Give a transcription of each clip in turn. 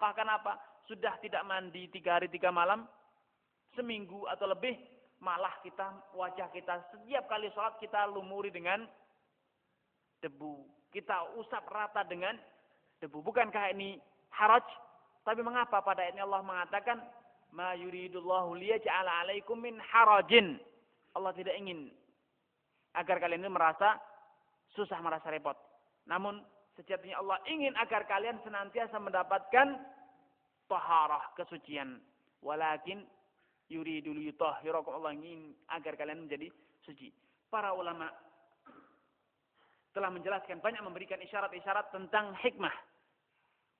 Arafah. Kenapa? Sudah tidak mandi 3 hari 3 malam, seminggu atau lebih, malah wajah kita setiap kali sholat kita lumuri dengan debu. Kita usap rata dengan debu. Bukankah ini haraj? Tapi mengapa pada ayatnya Allah mengatakan, ma yuridullahu liyaj'ala 'alaikum min harajin. Allah tidak ingin agar kalian ini merasa susah, merasa repot. Namun sejatinya Allah ingin agar kalian senantiasa mendapatkan taharah, kesucian. Walakin yuridu liyutahhirakum, Allah ingin agar kalian menjadi suci. Para ulama telah menjelaskan, banyak memberikan isyarat-isyarat tentang hikmah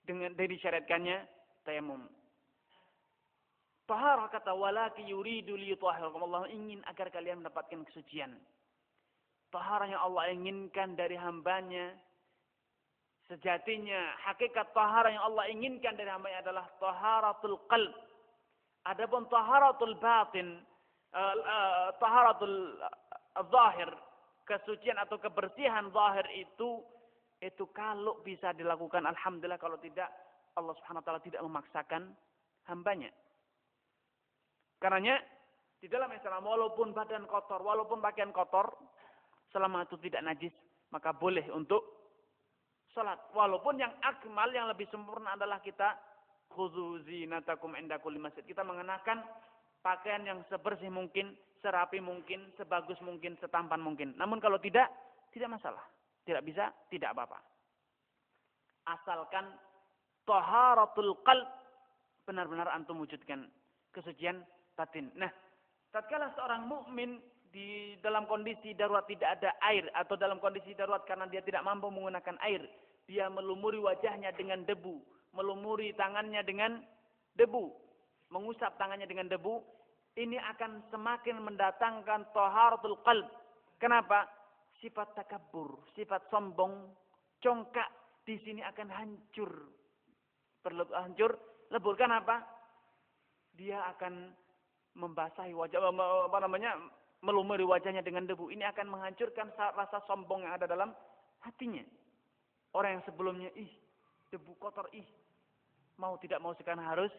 dari disyariatkannya tayamum. Taharah kata walakin yuridu liyutahhirakum, Allah ingin agar kalian mendapatkan kesucian. Taharah yang Allah inginkan dari hambanya, sejatinya hakikat taharah yang Allah inginkan dari hambanya adalah taharatul qalb. Adapun taharatul batin, taharatul zahir, kesucian atau kebersihan zahir itu kalau bisa dilakukan alhamdulillah, kalau tidak Allah Subhanahu wa taala tidak memaksakan hambanya. Karenanya di dalam Islam walaupun badan kotor, walaupun pakaian kotor, selama itu tidak najis, maka boleh untuk salat. Walaupun yang akmal, yang lebih sempurna adalah kita khudzu zinatakum inda kulli masjid. Kita mengenakan pakaian yang sebersih mungkin, serapi mungkin, sebagus mungkin, setampan mungkin. Namun kalau tidak masalah. Tidak bisa, tidak apa-apa. Asalkan taharatul qalb, benar-benar antum wujudkan kesucian batin. Nah, tatkala seorang mukmin di dalam kondisi darurat tidak ada air, atau dalam kondisi darurat karena dia tidak mampu menggunakan air, dia melumuri wajahnya dengan debu, melumuri tangannya dengan debu, mengusap tangannya dengan debu, ini akan semakin mendatangkan taharatul qalb. Kenapa? Sifat takabur, sifat sombong, congkak di sini akan hancur. Lebur. Kenapa? Dia akan membasahi wajah, melumuri wajahnya dengan debu. Ini akan menghancurkan rasa sombong yang ada dalam hatinya. Orang yang sebelumnya, debu kotor, mau tidak mau sekarang harus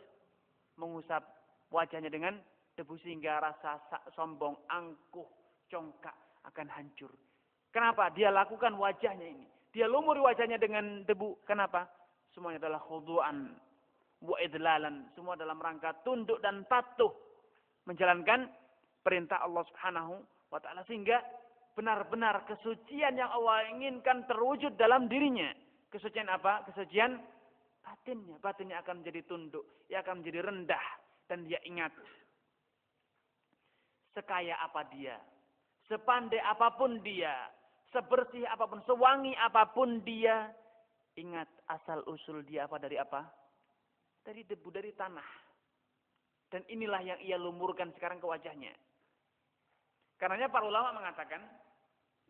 mengusap wajahnya dengan debu, sehingga rasa sombong, angkuh, congkak akan hancur. Kenapa? Dia lakukan wajahnya ini. Dia lumuri wajahnya dengan debu. Kenapa? Semuanya adalah khudu'an wa idlalan. Semua dalam rangka tunduk dan patuh menjalankan perintah Allah Subhanahu wa taala, sehingga benar-benar kesucian yang Allah inginkan terwujud dalam dirinya. Kesucian apa? Kesucian batinnya. Batinnya akan menjadi tunduk, ia akan menjadi rendah, dan dia ingat sekaya apa dia, sepandai apapun dia, sebersih apapun, sewangi apapun dia, ingat asal usul dia apa? Dari apa? Dari debu, dari tanah. Dan inilah yang ia lumurkan sekarang ke wajahnya. Karenanya para ulama mengatakan,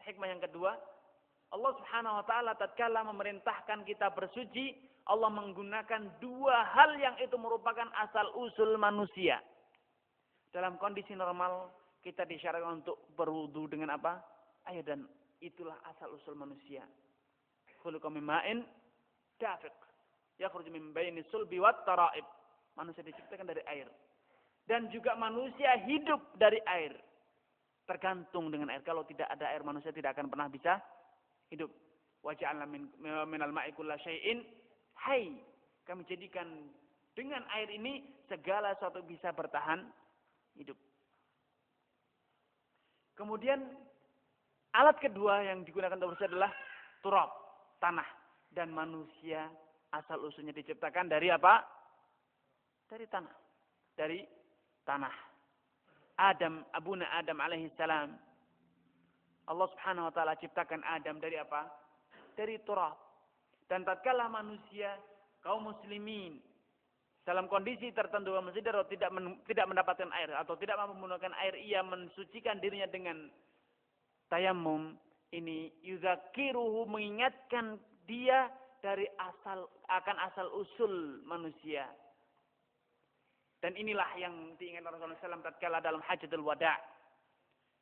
hikmah yang kedua, Allah Subhanahu wa taala tatkala memerintahkan kita bersuci, Allah menggunakan 2 hal yang itu merupakan asal usul manusia. Dalam kondisi normal kita disyaratkan untuk berwudu dengan apa? Air, dan itulah asal usul manusia. Khuliqa min ma'in dafiq yakhruju min baini sulbi wat tara'ib. Manusia diciptakan dari air. Dan juga manusia hidup dari air. Tergantung dengan air. Kalau tidak ada air, manusia tidak akan pernah bisa hidup. Wa ja'alna minal ma'i kulla syai'in hayy. Kami jadikan dengan air ini segala sesuatu bisa bertahan hidup. Kemudian alat kedua yang digunakan untuk bersih adalah turab, tanah. Dan manusia asal usulnya diciptakan dari apa? Dari tanah. Dari tanah. Abuna Adam alaihi salam. Allah Subhanahu wa taala ciptakan Adam dari apa? Dari turab. Dan tatkala manusia, kaum muslimin, dalam kondisi tertentu tidak mendapatkan air atau tidak mampu menggunakan air, ia mensucikan dirinya dengan tayamum. Ini yuzakiruhu, mengingatkan dia dari asal usul manusia. Dan inilah yang diingatkan Rasulullah SAW tatkala dalam Hajjatul Wada'.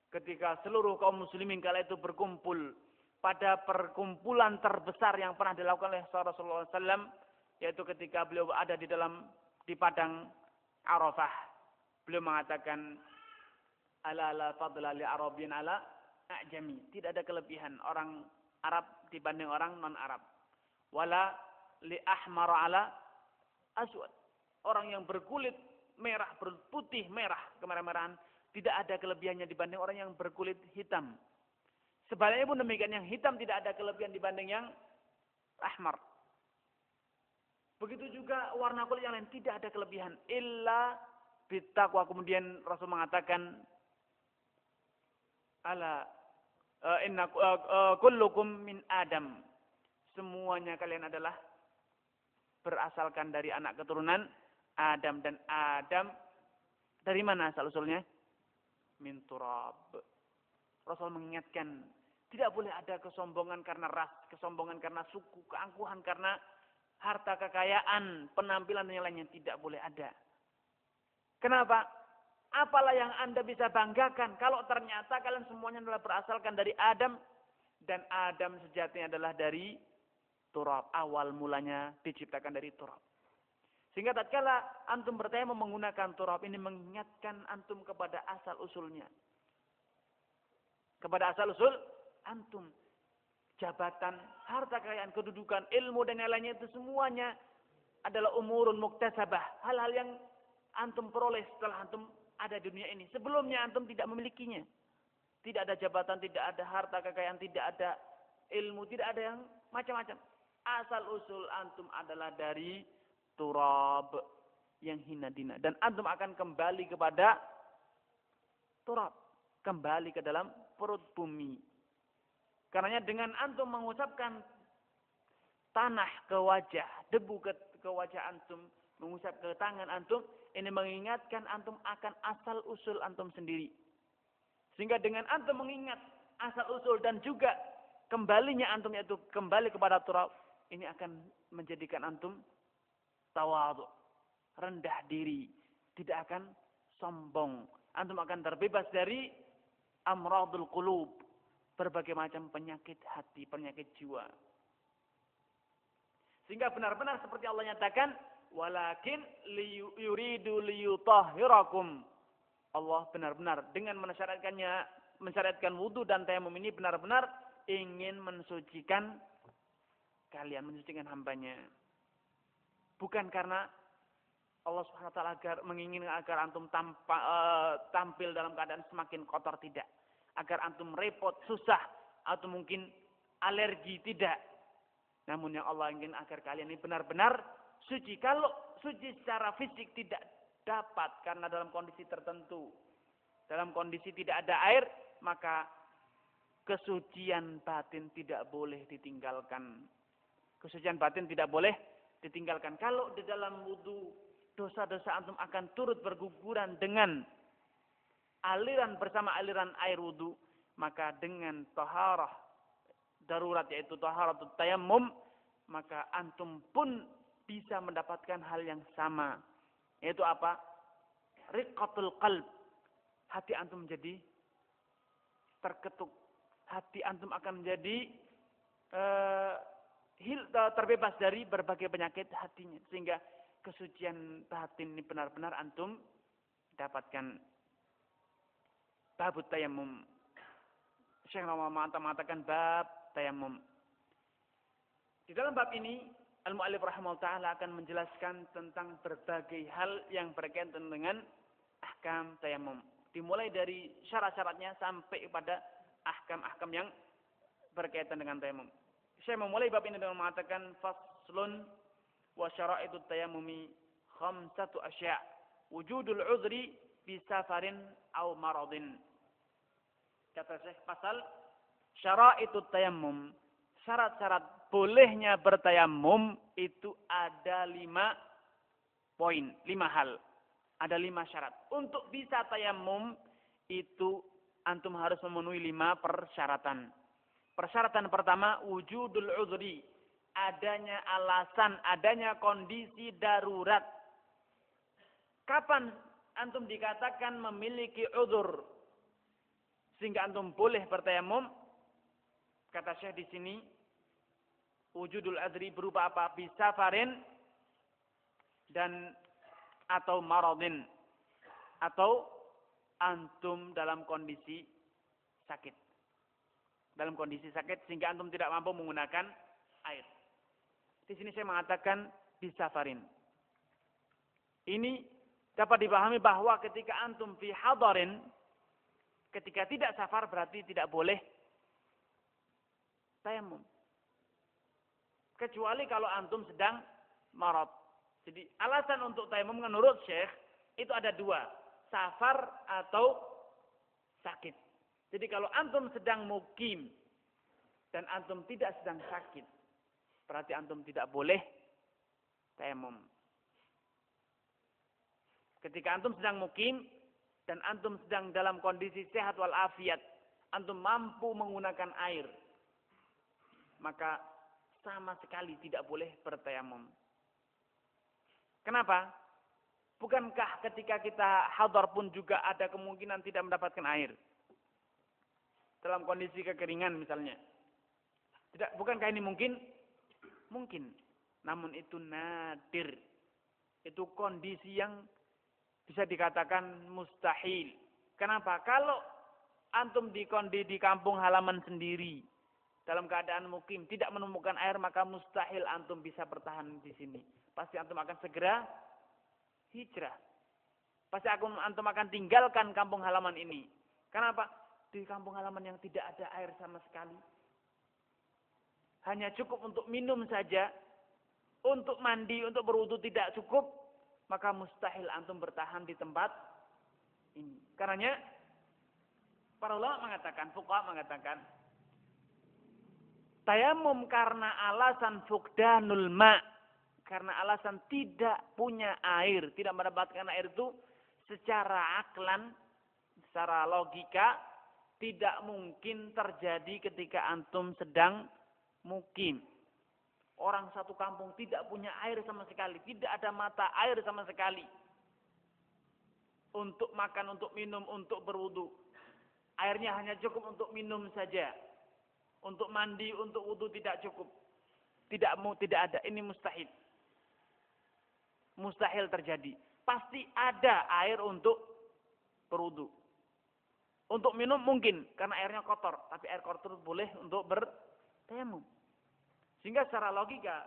Ketika seluruh kaum muslimin kala itu berkumpul pada perkumpulan terbesar yang pernah dilakukan oleh Rasulullah SAW, yaitu ketika beliau ada di padang Arafah. Beliau mengatakan, ala la fadla li Arabin ala a'jami. Tidak ada kelebihan orang Arab dibanding orang non-Arab. Wala li ahmar ala aswad. Orang yang berkulit merah, berputih merah, kemerah-merahan, tidak ada kelebihannya dibanding orang yang berkulit hitam. Sebaliknya pun demikian, yang hitam tidak ada kelebihan dibanding yang ahmar. Begitu juga warna kulit yang lain tidak ada kelebihan. Illa bittaqwa. Kemudian Rasul mengatakan, ala inna kullukum min Adam. Semuanya kalian adalah berasalkan dari anak keturunan Adam. Dan Adam dari mana asal usulnya? Min turab. Rasul mengingatkan, tidak boleh ada kesombongan karena ras, kesombongan karena suku, keangkuhan karena harta kekayaan, penampilan dan yang lainnya, tidak boleh ada. Kenapa? Apalah yang Anda bisa banggakan kalau ternyata kalian semuanya adalah berasalkan dari Adam, dan Adam sejatinya adalah dari turab. Awal mulanya diciptakan dari turab. Sehingga tatkala antum bertanya menggunakan turab, ini mengingatkan antum kepada asal usulnya. Kepada asal usul antum. Jabatan, harta kekayaan, kedudukan, ilmu dan yang lainnya itu semuanya adalah umurun muktasabah. Hal-hal yang antum peroleh setelah antum ada di dunia ini. Sebelumnya antum tidak memilikinya. Tidak ada jabatan, tidak ada harta kekayaan, tidak ada ilmu, tidak ada yang macam-macam. Asal usul antum adalah dari turab yang hina dina. Dan antum akan kembali kepada turab. Kembali ke dalam perut bumi. Karenanya dengan antum mengusapkan tanah ke wajah, debu ke wajah antum, mengusap ke tangan antum, ini mengingatkan antum akan asal usul antum sendiri. Sehingga dengan antum mengingat asal usul dan juga kembalinya antum, yaitu kembali kepada turab, ini akan menjadikan antum tawadhu, rendah diri, tidak akan sombong. Antum akan terbebas dari amradul qulub, berbagai macam penyakit hati, penyakit jiwa. Sehingga benar-benar seperti Allah nyatakan, walakin yuridu liyutahhirakum. Allah benar-benar dengan mensyaratkan wudu dan tayamum ini benar-benar ingin mensucikan kalian, mensucikan hambanya. Bukan karena Allah Subhanahu wa taala menginginkan agar antum tampil dalam keadaan semakin kotor, tidak. Agar antum repot, susah, atau mungkin alergi, tidak. Namun yang Allah ingin agar kalian ini benar-benar suci. Kalau suci secara fisik tidak dapat karena dalam kondisi tertentu, dalam kondisi tidak ada air, maka kesucian batin tidak boleh ditinggalkan. Kesucian batin tidak boleh ditinggalkan. Kalau di dalam wudu, dosa-dosa antum akan turut berguguran dengan aliran bersama aliran air wudu, maka dengan taharah darurat, yaitu taharatut tayammum, maka antum pun bisa mendapatkan hal yang sama. Yaitu apa? Riqqatul qalb. Hati antum menjadi terketuk. Hati antum akan menjadi terbebas dari berbagai penyakit hatinya. Sehingga kesucian batin ini benar-benar antum dapatkan. Babut tayammum. Syekh Muhammad mengatakan bab tayammum. Di dalam bab ini, Al-Mu'allif rahimahullah ta'ala akan menjelaskan tentang berbagai hal yang berkaitan dengan ahkam tayammum. Dimulai dari syarat-syaratnya sampai pada ahkam-ahkam yang berkaitan dengan tayammum. Saya memulai bab ini dengan mengatakan faslun wa syara'itut tayammumi khamsatu asya'. Wujudul uzri bisafarin aw maradin. Kata Syekh, pasal syara'itut tayammum, syarat-syarat bolehnya bertayamum itu ada 5 poin, 5 hal. Ada 5 syarat. Untuk bisa tayamum itu antum harus memenuhi 5 persyaratan. Persyaratan pertama, wujudul uzri, adanya alasan, adanya kondisi darurat. Kapan antum dikatakan memiliki uzur sehingga antum boleh bertayamum? Kata Syekh di sini, wujudul adri berupa apa? Bisafarin dan atau maradin, atau antum dalam kondisi sakit. Dalam kondisi sakit sehingga antum tidak mampu menggunakan air. Di sini saya mengatakan bisafarin. Ini dapat dipahami bahwa ketika antum fi hadarin, ketika tidak safar berarti tidak boleh tayamum. Kecuali kalau antum sedang marad. Jadi alasan untuk tayamum menurut Syekh itu ada dua. Safar atau sakit. Jadi kalau antum sedang mukim dan antum tidak sedang sakit, berarti antum tidak boleh tayamum. Ketika antum sedang mukim dan antum sedang dalam kondisi sehat walafiat, antum mampu menggunakan air, maka sama sekali tidak boleh bertayamum. Kenapa? Bukankah ketika kita hadar pun juga ada kemungkinan tidak mendapatkan air? Dalam kondisi kekeringan misalnya. Tidak, bukankah ini mungkin? Mungkin. Namun itu nadir. Itu kondisi yang bisa dikatakan mustahil. Kenapa? Kalau antum di kampung halaman sendiri, dalam keadaan mukim, tidak menemukan air, maka mustahil antum bisa bertahan di sini. Pasti antum akan segera hijrah. Pasti antum akan tinggalkan kampung halaman ini. Kenapa? Di kampung halaman yang tidak ada air sama sekali. Hanya cukup untuk minum saja. Untuk mandi, untuk berwudu tidak cukup. Maka mustahil antum bertahan di tempat ini. Karenanya, para ulama mengatakan, fuqaha mengatakan, tayamum karena alasan fuqdanul ma'. Karena alasan tidak punya air, tidak mendapatkan air itu secara aklan, secara logika, tidak mungkin terjadi ketika antum sedang mukim. Orang satu kampung tidak punya air sama sekali, tidak ada mata air sama sekali. Untuk makan, untuk minum, untuk berwudu. Airnya hanya cukup untuk minum saja. Untuk mandi, untuk wudu tidak cukup. Tidak ada, ini mustahil. Mustahil terjadi. Pasti ada air untuk berwudu. Untuk minum mungkin, karena airnya kotor. Tapi air kotor boleh untuk bertayamum. Sehingga secara logika,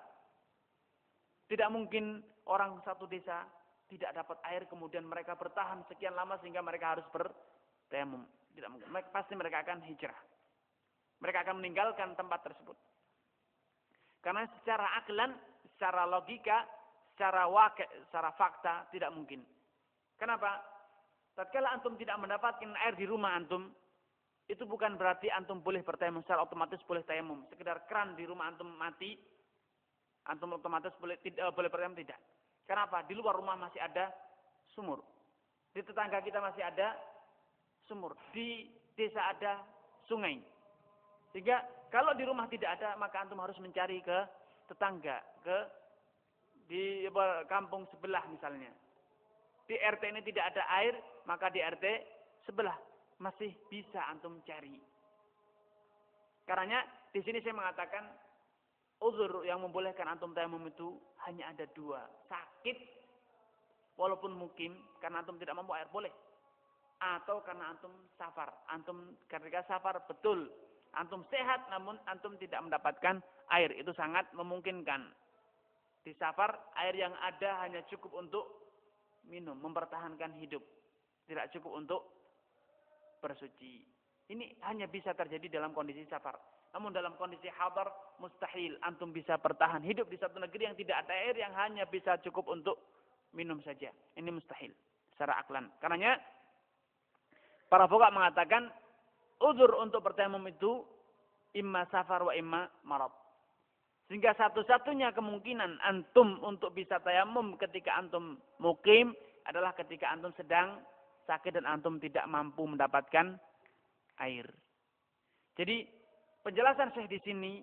tidak mungkin orang satu desa tidak dapat air, kemudian mereka bertahan sekian lama sehingga mereka harus bertayamum. Tidak mungkin. Pasti mereka akan hijrah. Mereka akan meninggalkan tempat tersebut. Karena secara aklan, secara logika, secara fakta tidak mungkin. Kenapa? Tatkala antum tidak mendapatkan air di rumah antum, itu bukan berarti antum boleh bertayamum secara otomatis boleh tayamum. Sekedar keran di rumah antum mati, antum otomatis boleh bertayamum tidak. Kenapa? Di luar rumah masih ada sumur. Di tetangga kita masih ada sumur. Di desa ada sungai. Sehingga kalau di rumah tidak ada, maka antum harus mencari ke tetangga, di kampung sebelah misalnya. Di RT ini tidak ada air, maka di RT sebelah masih bisa antum cari. Karenanya di sini saya mengatakan uzur yang membolehkan antum tayamum itu hanya ada dua. Sakit walaupun mukim karena antum tidak mampu air boleh. Atau karena antum safar. Antum ketika safar betul antum sehat namun antum tidak mendapatkan air, itu sangat memungkinkan. Di safar, air yang ada hanya cukup untuk minum, mempertahankan hidup. Tidak cukup untuk bersuci. Ini hanya bisa terjadi dalam kondisi safar. Namun dalam kondisi hadar, mustahil. Antum bisa bertahan hidup di satu negeri yang tidak ada air, yang hanya bisa cukup untuk minum saja. Ini mustahil. Secara aklan. Karenanya, para fuqaha mengatakan, uzur untuk bertayamum itu, imma safar wa imma marad. Sehingga satu-satunya kemungkinan antum untuk bisa tayamum ketika antum mukim adalah ketika antum sedang sakit dan antum tidak mampu mendapatkan air. Jadi penjelasan Syekh di sini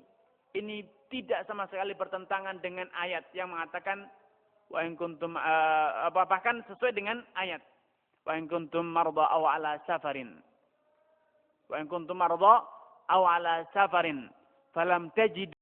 ini tidak sama sekali bertentangan dengan ayat yang mengatakan wa in kuntum bahkan sesuai dengan ayat wa in kuntum marda aw ala safarin. Wa in kuntum marda aw ala safarin falam tajidu